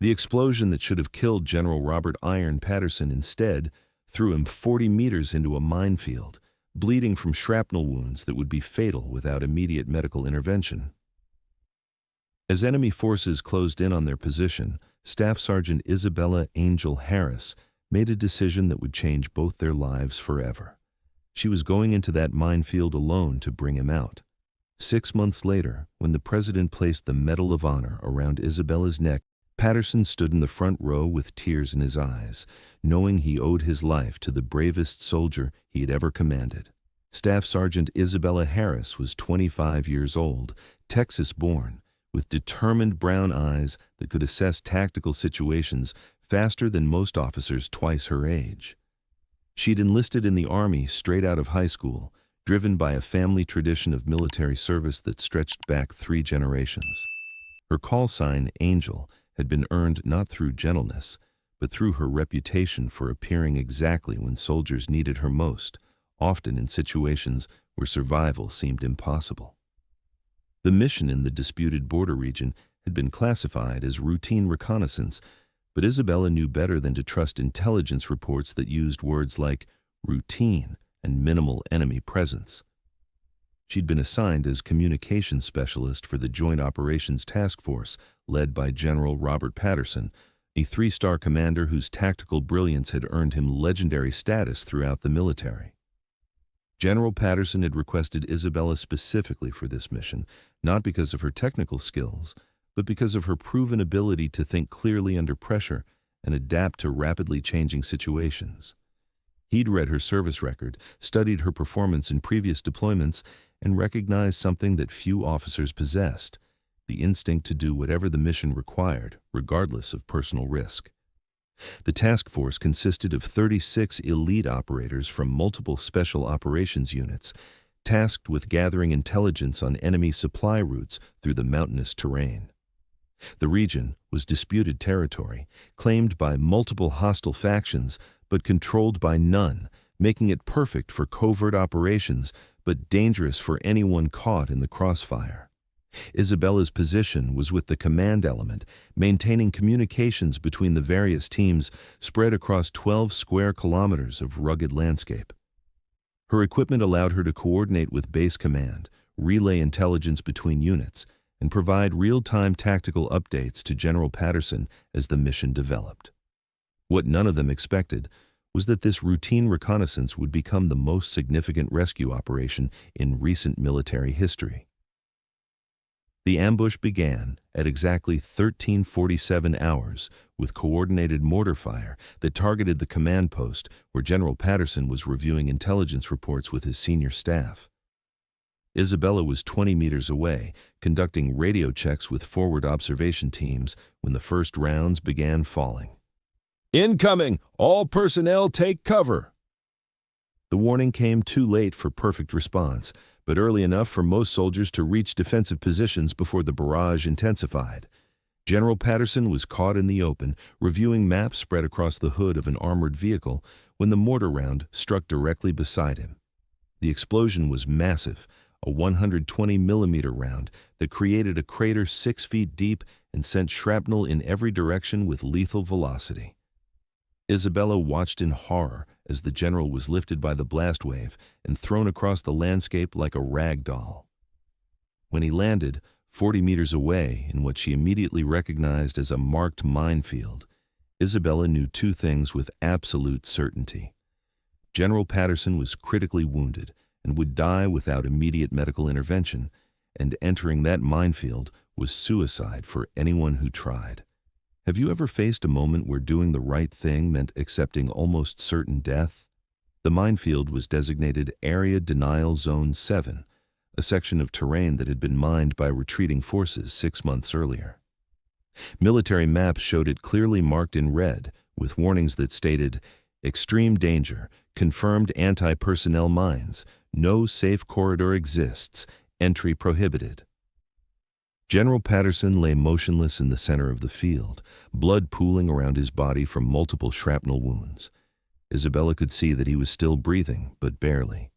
The explosion that should have killed General Robert "Iron" Patterson instead threw him 40 meters into a minefield, bleeding from shrapnel wounds that would be fatal without immediate medical intervention. As enemy forces closed in on their position, Staff Sergeant Isabella "Angel" Harris made a decision that would change both their lives forever. She was going into that minefield alone to bring him out. 6 months later, when the President placed the Medal of Honor around Isabella's neck, Patterson stood in the front row with tears in his eyes, knowing he owed his life to the bravest soldier he had ever commanded. Staff Sergeant Isabella Harris was 25 years old, Texas-born, with determined brown eyes that could assess tactical situations faster than most officers twice her age. She'd enlisted in the Army straight out of high school, driven by a family tradition of military service that stretched back 3 generations. Her call sign, Angel, had been earned not through gentleness, but through her reputation for appearing exactly when soldiers needed her most, often in situations where survival seemed impossible. The mission in the disputed border region had been classified as routine reconnaissance, but Isabella knew better than to trust intelligence reports that used words like routine and minimal enemy presence. She'd been assigned as communications specialist for the Joint Operations Task Force, led by General Robert Patterson, a 3-star commander whose tactical brilliance had earned him legendary status throughout the military. General Patterson had requested Isabella specifically for this mission, not because of her technical skills, but because of her proven ability to think clearly under pressure and adapt to rapidly changing situations. He'd read her service record, studied her performance in previous deployments, and recognized something that few officers possessed: the instinct to do whatever the mission required, regardless of personal risk. The task force consisted of 36 elite operators from multiple special operations units, tasked with gathering intelligence on enemy supply routes through the mountainous terrain. The region was disputed territory, claimed by multiple hostile factions, but controlled by none, making it perfect for covert operations, but dangerous for anyone caught in the crossfire. Isabella's position was with the command element, maintaining communications between the various teams spread across 12 square kilometers of rugged landscape. Her equipment allowed her to coordinate with base command, relay intelligence between units, and provide real-time tactical updates to General Patterson as the mission developed. What none of them expected was that this routine reconnaissance would become the most significant rescue operation in recent military history. The ambush began at exactly 13:47 hours with coordinated mortar fire that targeted the command post where General Patterson was reviewing intelligence reports with his senior staff. Isabella was 20 meters away, conducting radio checks with forward observation teams when the first rounds began falling. "Incoming! All personnel take cover!" The warning came too late for perfect response, but early enough for most soldiers to reach defensive positions before the barrage intensified. General Patterson was caught in the open, reviewing maps spread across the hood of an armored vehicle, when the mortar round struck directly beside him. The explosion was massive, a 120-millimeter round that created a crater 6 feet deep and sent shrapnel in every direction with lethal velocity. Isabella watched in horror as the general was lifted by the blast wave and thrown across the landscape like a rag doll. When he landed, 40 meters away in what she immediately recognized as a marked minefield, Isabella knew 2 things with absolute certainty. General Patterson was critically wounded and would die without immediate medical intervention, and entering that minefield was suicide for anyone who tried. Have you ever faced a moment where doing the right thing meant accepting almost certain death? The minefield was designated Area Denial Zone 7, a section of terrain that had been mined by retreating forces 6 months earlier. Military maps showed it clearly marked in red, with warnings that stated, "Extreme danger, confirmed anti-personnel mines, no safe corridor exists, entry prohibited." General Patterson lay motionless in the center of the field, blood pooling around his body from multiple shrapnel wounds. Isabella could see that he was still breathing, but barely.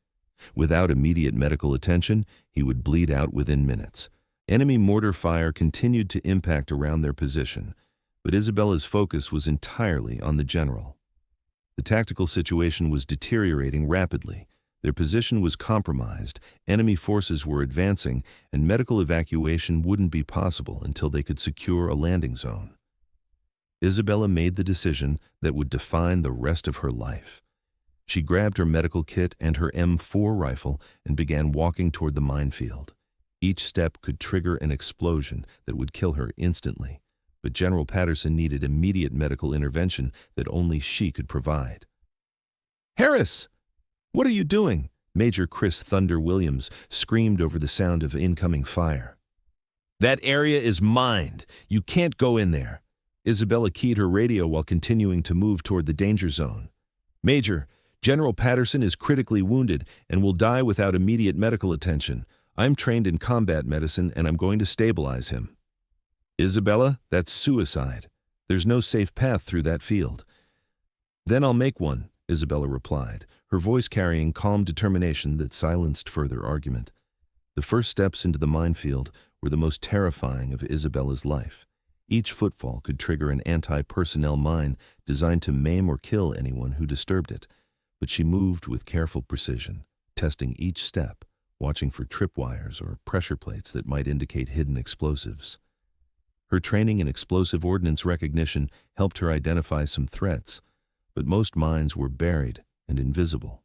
Without immediate medical attention, he would bleed out within minutes. Enemy mortar fire continued to impact around their position, But Isabella's focus was entirely on the general. The tactical situation was deteriorating rapidly. Their position was compromised, enemy forces were advancing, and medical evacuation wouldn't be possible until they could secure a landing zone. Isabella made the decision that would define the rest of her life. She grabbed her medical kit and her M4 rifle and began walking toward the minefield. Each step could trigger an explosion that would kill her instantly, but General Patterson needed immediate medical intervention that only she could provide. "Harris! What are you doing?" Major Chris Thunder Williams screamed over the sound of incoming fire. "That area is mined. You can't go in there." Isabella keyed her radio while continuing to move toward the danger zone. "Major, General Patterson is critically wounded and will die without immediate medical attention. I'm trained in combat medicine and I'm going to stabilize him." "Isabella, that's suicide. There's no safe path through that field." "Then I'll make one," Isabella replied, her voice carrying calm determination that silenced further argument. The first steps into the minefield were the most terrifying of Isabella's life. Each footfall could trigger an anti-personnel mine designed to maim or kill anyone who disturbed it, but she moved with careful precision, testing each step, watching for tripwires or pressure plates that might indicate hidden explosives. Her training in explosive ordnance recognition helped her identify some threats, but most mines were buried and invisible.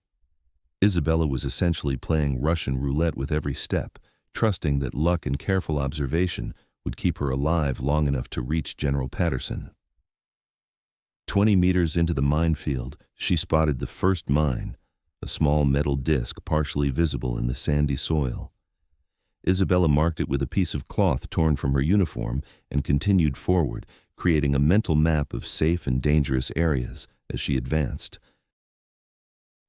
Isabella was essentially playing Russian roulette with every step, trusting that luck and careful observation would keep her alive long enough to reach General Patterson. 20 meters into the minefield, she spotted the first mine, a small metal disc partially visible in the sandy soil. Isabella marked it with a piece of cloth torn from her uniform and continued forward, creating a mental map of safe and dangerous areas as she advanced.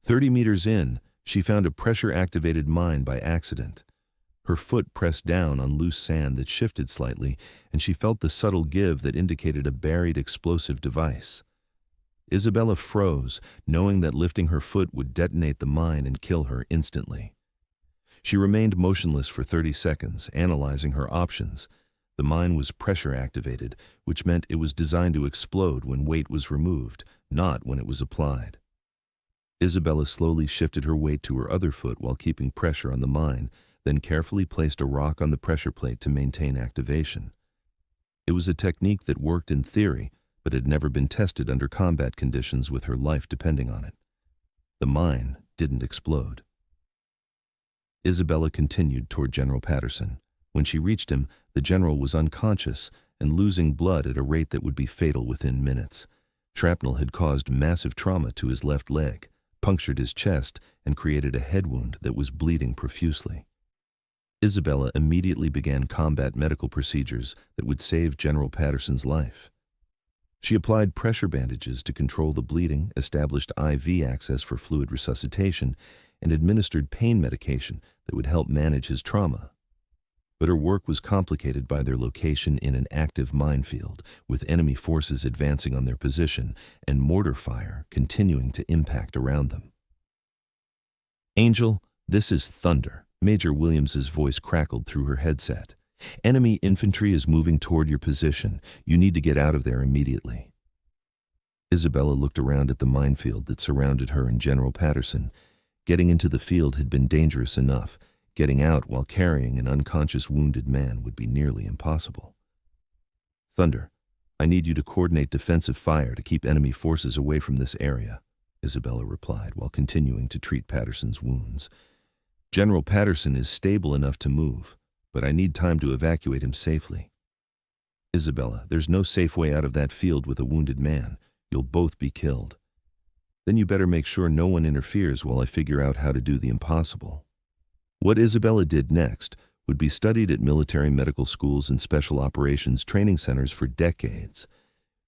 30 meters in, she found a pressure-activated mine by accident. Her foot pressed down on loose sand that shifted slightly, and she felt the subtle give that indicated a buried explosive device. Isabella froze, knowing that lifting her foot would detonate the mine and kill her instantly. She remained motionless for 30 seconds, analyzing her options. The mine was pressure-activated, which meant it was designed to explode when weight was removed, not when it was applied. Isabella slowly shifted her weight to her other foot while keeping pressure on the mine, then carefully placed a rock on the pressure plate to maintain activation. It was a technique that worked in theory, but had never been tested under combat conditions with her life depending on it. The mine didn't explode. Isabella continued toward General Patterson. When she reached him, the general was unconscious and losing blood at a rate that would be fatal within minutes. Shrapnel had caused massive trauma to his left leg, punctured his chest, and created a head wound that was bleeding profusely. Isabella immediately began combat medical procedures that would save General Patterson's life. She applied pressure bandages to control the bleeding, established IV access for fluid resuscitation, and administered pain medication that would help manage his trauma. But her work was complicated by their location in an active minefield, with enemy forces advancing on their position and mortar fire continuing to impact around them. "Angel, this is Thunder," Major Williams's voice crackled through her headset. "Enemy infantry is moving toward your position. You need to get out of there immediately." Isabella looked around at the minefield that surrounded her and General Patterson. Getting into the field had been dangerous enough. Getting out while carrying an unconscious wounded man would be nearly impossible. "Thunder, I need you to coordinate defensive fire to keep enemy forces away from this area," Isabella replied while continuing to treat Patterson's wounds. "General Patterson is stable enough to move, but I need time to evacuate him safely." "Isabella, there's no safe way out of that field with a wounded man. You'll both be killed." "Then you better make sure no one interferes while I figure out how to do the impossible." What Isabella did next would be studied at military medical schools and special operations training centers for decades.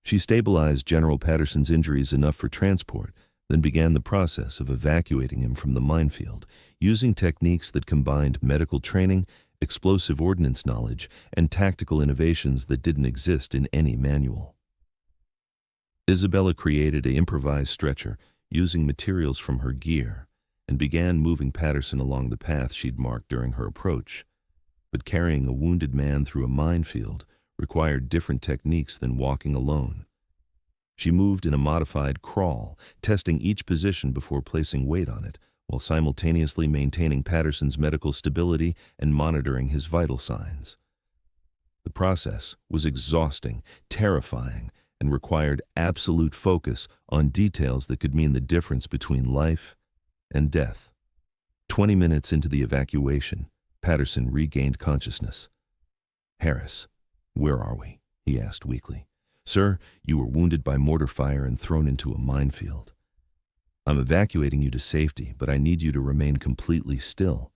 She stabilized General Patterson's injuries enough for transport, then began the process of evacuating him from the minefield, using techniques that combined medical training, explosive ordnance knowledge, and tactical innovations that didn't exist in any manual. Isabella created an improvised stretcher using materials from her gear, and began moving Patterson along the path she'd marked during her approach. But carrying a wounded man through a minefield required different techniques than walking alone. She moved in a modified crawl, testing each position before placing weight on it, while simultaneously maintaining Patterson's medical stability and monitoring his vital signs. The process was exhausting, terrifying, and required absolute focus on details that could mean the difference between life and death. 20 minutes into the evacuation, Patterson regained consciousness. "Harris, where are we?" he asked weakly. "Sir, you were wounded by mortar fire and thrown into a minefield. I'm evacuating you to safety, but I need you to remain completely still.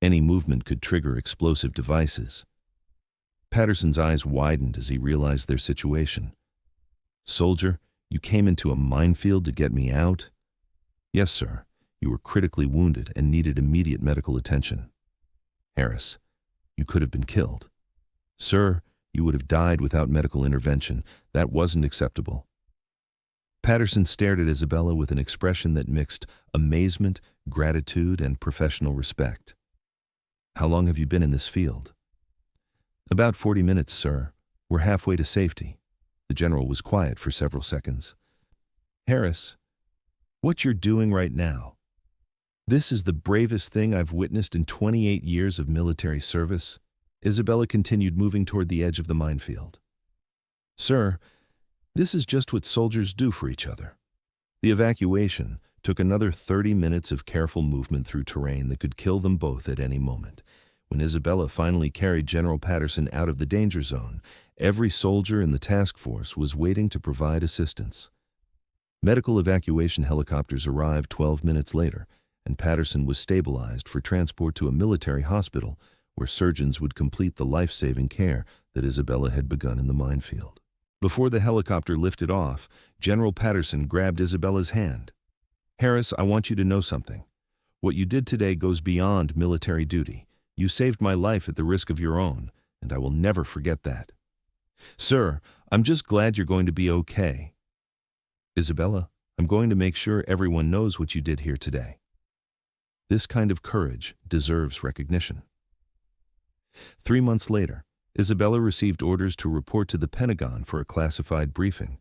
Any movement could trigger explosive devices." Patterson's eyes widened as he realized their situation. "Soldier, you came into a minefield to get me out?" "Yes, sir. You were critically wounded and needed immediate medical attention." "Harris, you could have been killed." "Sir, you would have died without medical intervention. That wasn't acceptable." Patterson stared at Isabella with an expression that mixed amazement, gratitude, and professional respect. "How long have you been in this field?" "About 40 minutes, sir. We're halfway to safety." The general was quiet for several seconds. "Harris, what you're doing right now, this is the bravest thing I've witnessed in 28 years of military service." Isabella continued, moving toward the edge of the minefield. "Sir, this is just what soldiers do for each other." The evacuation took another 30 minutes of careful movement through terrain that could kill them both at any moment. When Isabella finally carried General Patterson out of the danger zone, every soldier in the task force was waiting to provide assistance. Medical evacuation helicopters arrived 12 minutes later, and Patterson was stabilized for transport to a military hospital where surgeons would complete the life-saving care that Isabella had begun in the minefield. Before the helicopter lifted off, General Patterson grabbed Isabella's hand. "Harris, I want you to know something. What you did today goes beyond military duty. You saved my life at the risk of your own, and I will never forget that." "Sir, I'm just glad you're going to be okay." "Isabella, I'm going to make sure everyone knows what you did here today." This kind of courage deserves recognition. 3 months later, Isabella received orders to report to the Pentagon for a classified briefing.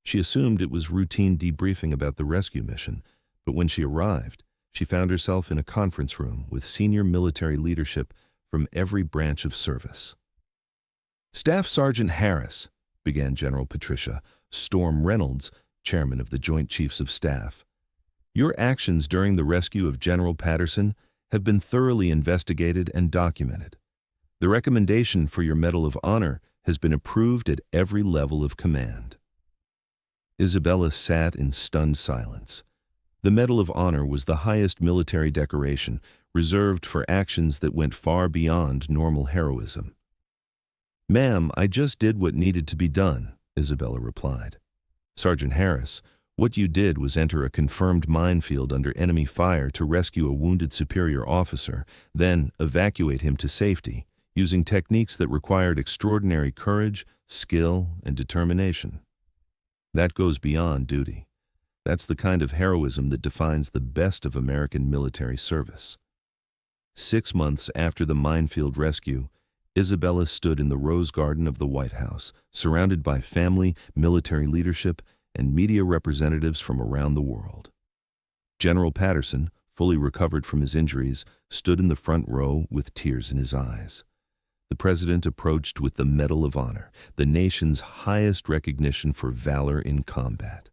She assumed it was routine debriefing about the rescue mission, but when she arrived, she found herself in a conference room with senior military leadership from every branch of service. "Staff Sergeant Harris," began General Patricia Storm Reynolds, chairman of the Joint Chiefs of Staff, "your actions during the rescue of General Patterson have been thoroughly investigated and documented. The recommendation for your Medal of Honor has been approved at every level of command." Isabella sat in stunned silence. The Medal of Honor was the highest military decoration, reserved for actions that went far beyond normal heroism. "Ma'am, I just did what needed to be done," Isabella replied. "Sergeant Harris, what you did was enter a confirmed minefield under enemy fire to rescue a wounded superior officer, then evacuate him to safety, using techniques that required extraordinary courage, skill, and determination. That goes beyond duty. That's the kind of heroism that defines the best of American military service." 6 months after the minefield rescue, Isabella stood in the Rose Garden of the White House, surrounded by family, military leadership, and media representatives from around the world. General Patterson, fully recovered from his injuries, stood in the front row with tears in his eyes. The president approached with the Medal of Honor, the nation's highest recognition for valor in combat.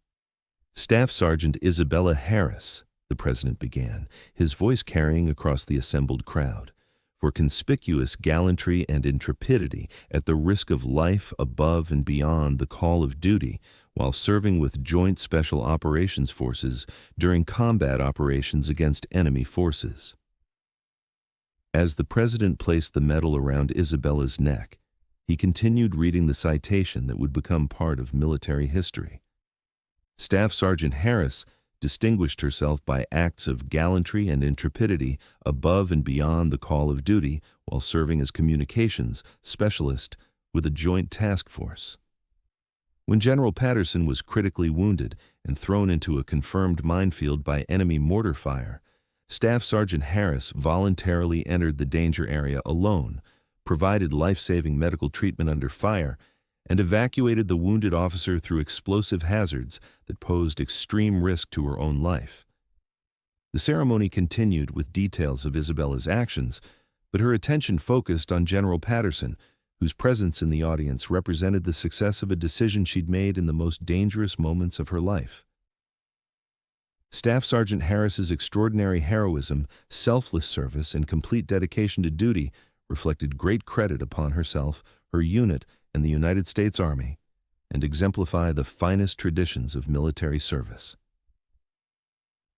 "Staff Sergeant Isabella Harris," the president began, his voice carrying across the assembled crowd, "for conspicuous gallantry and intrepidity at the risk of life above and beyond the call of duty while serving with Joint Special Operations Forces during combat operations against enemy forces." As the president placed the medal around Isabella's neck, he continued reading the citation that would become part of military history. Staff Sergeant Harris distinguished herself by acts of gallantry and intrepidity above and beyond the call of duty while serving as communications specialist with a joint task force. When General Patterson was critically wounded and thrown into a confirmed minefield by enemy mortar fire, Staff Sergeant Harris voluntarily entered the danger area alone, provided life-saving medical treatment under fire, and evacuated the wounded officer through explosive hazards that posed extreme risk to her own life. The ceremony continued with details of Isabella's actions, but her attention focused on General Patterson, whose presence in the audience represented the success of a decision she'd made in the most dangerous moments of her life. Staff Sergeant Harris's extraordinary heroism, selfless service, and complete dedication to duty reflected great credit upon herself, her unit, and the United States Army, and exemplify the finest traditions of military service.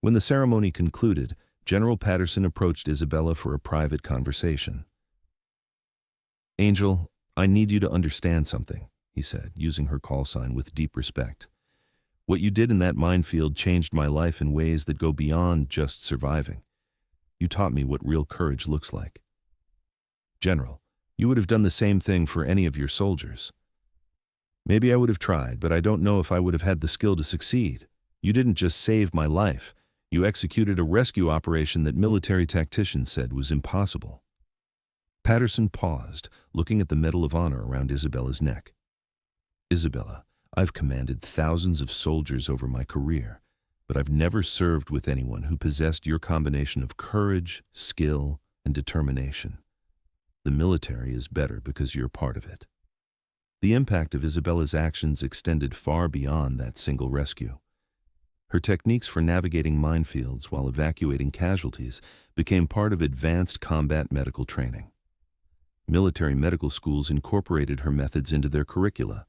When the ceremony concluded, General Patterson approached Isabella for a private conversation. "Angel, I need you to understand something," he said, using her call sign with deep respect. "What you did in that minefield changed my life in ways that go beyond just surviving. You taught me what real courage looks like. General, you would have done the same thing for any of your soldiers. Maybe I would have tried, but I don't know if I would have had the skill to succeed. You didn't just save my life. You executed a rescue operation that military tacticians said was impossible." Patterson paused, looking at the Medal of Honor around Isabella's neck. "Isabella, I've commanded thousands of soldiers over my career, but I've never served with anyone who possessed your combination of courage, skill, and determination. The military is better because you're part of it." The impact of Isabella's actions extended far beyond that single rescue. Her techniques for navigating minefields while evacuating casualties became part of advanced combat medical training. Military medical schools incorporated her methods into their curricula,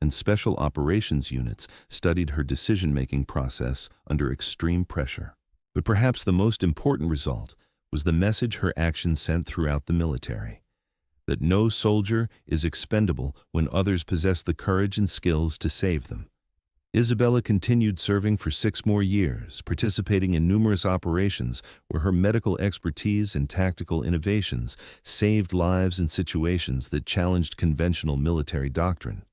and special operations units studied her decision-making process under extreme pressure. But perhaps the most important result was the message her actions sent throughout the military: that no soldier is expendable when others possess the courage and skills to save them. Isabella continued serving for 6 more years, participating in numerous operations where her medical expertise and tactical innovations saved lives in situations that challenged conventional military doctrine.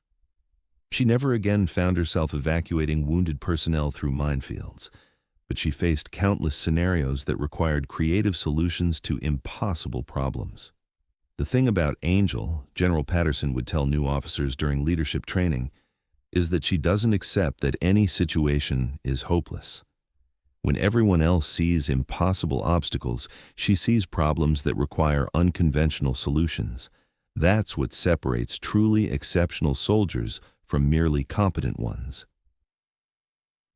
She never again found herself evacuating wounded personnel through minefields, but she faced countless scenarios that required creative solutions to impossible problems. "The thing about Angel," General Patterson would tell new officers during leadership training, "is that she doesn't accept that any situation is hopeless. When everyone else sees impossible obstacles, she sees problems that require unconventional solutions. That's what separates truly exceptional soldiers from merely competent ones."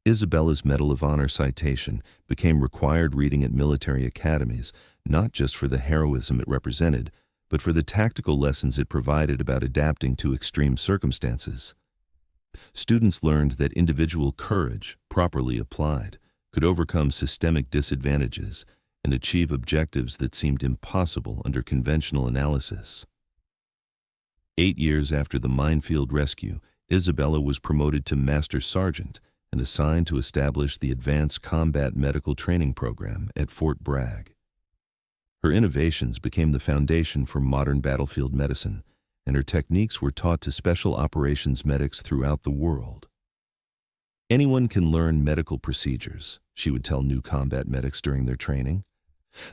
Isabella's Medal of Honor citation became required reading at military academies, not just for the heroism it represented, but for the tactical lessons it provided about adapting to extreme circumstances. Students learned that individual courage, properly applied, could overcome systemic disadvantages and achieve objectives that seemed impossible under conventional analysis. 8 years after the minefield rescue, Isabella was promoted to Master Sergeant and assigned to establish the Advanced Combat Medical Training Program at Fort Bragg. Her innovations became the foundation for modern battlefield medicine, and her techniques were taught to special operations medics throughout the world. "Anyone can learn medical procedures," she would tell new combat medics during their training.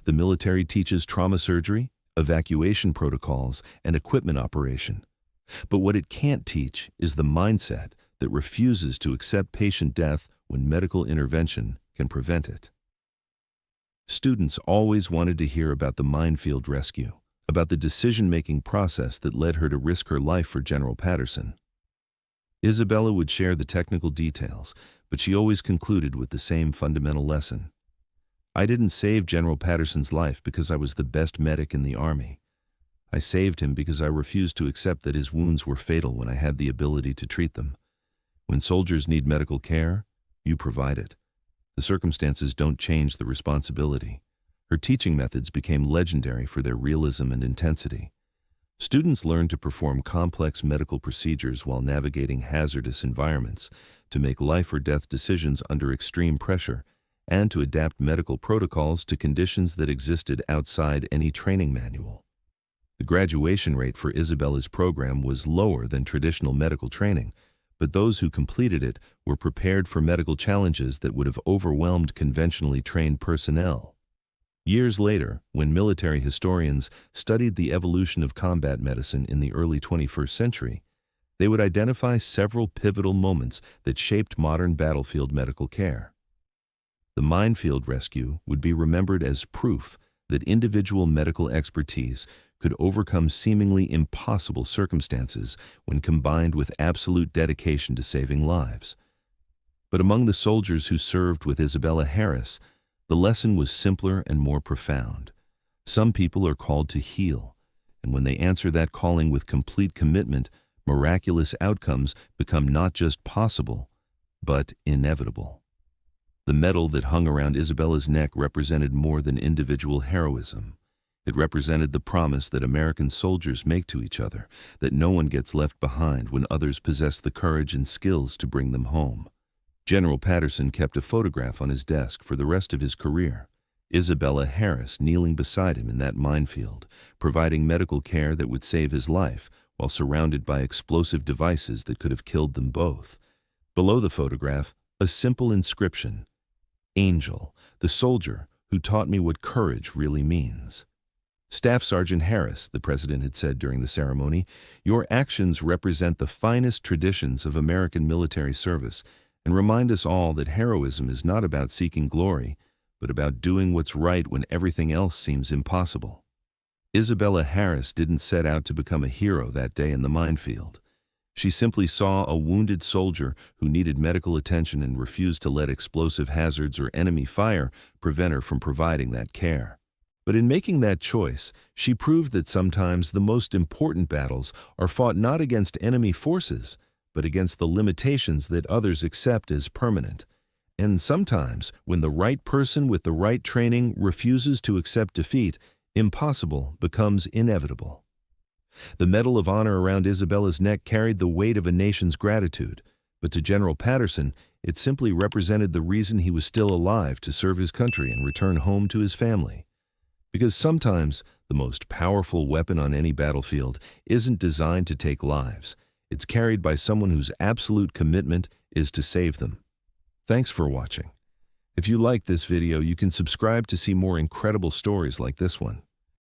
"The military teaches trauma surgery, evacuation protocols, and equipment operation. But what it can't teach is the mindset that refuses to accept patient death when medical intervention can prevent it." Students always wanted to hear about the minefield rescue, about the decision-making process that led her to risk her life for General Patterson. Isabella would share the technical details, but she always concluded with the same fundamental lesson: "I didn't save General Patterson's life because I was the best medic in the Army. I saved him because I refused to accept that his wounds were fatal when I had the ability to treat them. When soldiers need medical care, you provide it. The circumstances don't change the responsibility." Her teaching methods became legendary for their realism and intensity. Students learned to perform complex medical procedures while navigating hazardous environments, to make life or death decisions under extreme pressure, and to adapt medical protocols to conditions that existed outside any training manual. The graduation rate for Isabella's program was lower than traditional medical training, but those who completed it were prepared for medical challenges that would have overwhelmed conventionally trained personnel. Years later, when military historians studied the evolution of combat medicine in the early 21st century, they would identify several pivotal moments that shaped modern battlefield medical care. The minefield rescue would be remembered as proof that individual medical expertise could overcome seemingly impossible circumstances when combined with absolute dedication to saving lives. But among the soldiers who served with Isabella Harris, the lesson was simpler and more profound. Some people are called to heal, and when they answer that calling with complete commitment, miraculous outcomes become not just possible, but inevitable. The medal that hung around Isabella's neck represented more than individual heroism. It represented the promise that American soldiers make to each other, that no one gets left behind when others possess the courage and skills to bring them home. General Patterson kept a photograph on his desk for the rest of his career. Isabella Harris kneeling beside him in that minefield, providing medical care that would save his life while surrounded by explosive devices that could have killed them both. Below the photograph, a simple inscription: "Angel, the soldier who taught me what courage really means." Staff Sergeant Harris, the president had said during the ceremony, "Your actions represent the finest traditions of American military service and remind us all that heroism is not about seeking glory, but about doing what's right when everything else seems impossible." Isabella Harris didn't set out to become a hero that day in the minefield. She simply saw a wounded soldier who needed medical attention and refused to let explosive hazards or enemy fire prevent her from providing that care. But in making that choice, she proved that sometimes the most important battles are fought not against enemy forces, but against the limitations that others accept as permanent. And sometimes, when the right person with the right training refuses to accept defeat, impossible becomes inevitable. The Medal of Honor around Isabella's neck carried the weight of a nation's gratitude, but to General Patterson, it simply represented the reason he was still alive to serve his country and return home to his family. Because sometimes, the most powerful weapon on any battlefield isn't designed to take lives. It's carried by someone whose absolute commitment is to save them. Thanks for watching. If you liked this video, you can subscribe to see more incredible stories like this one.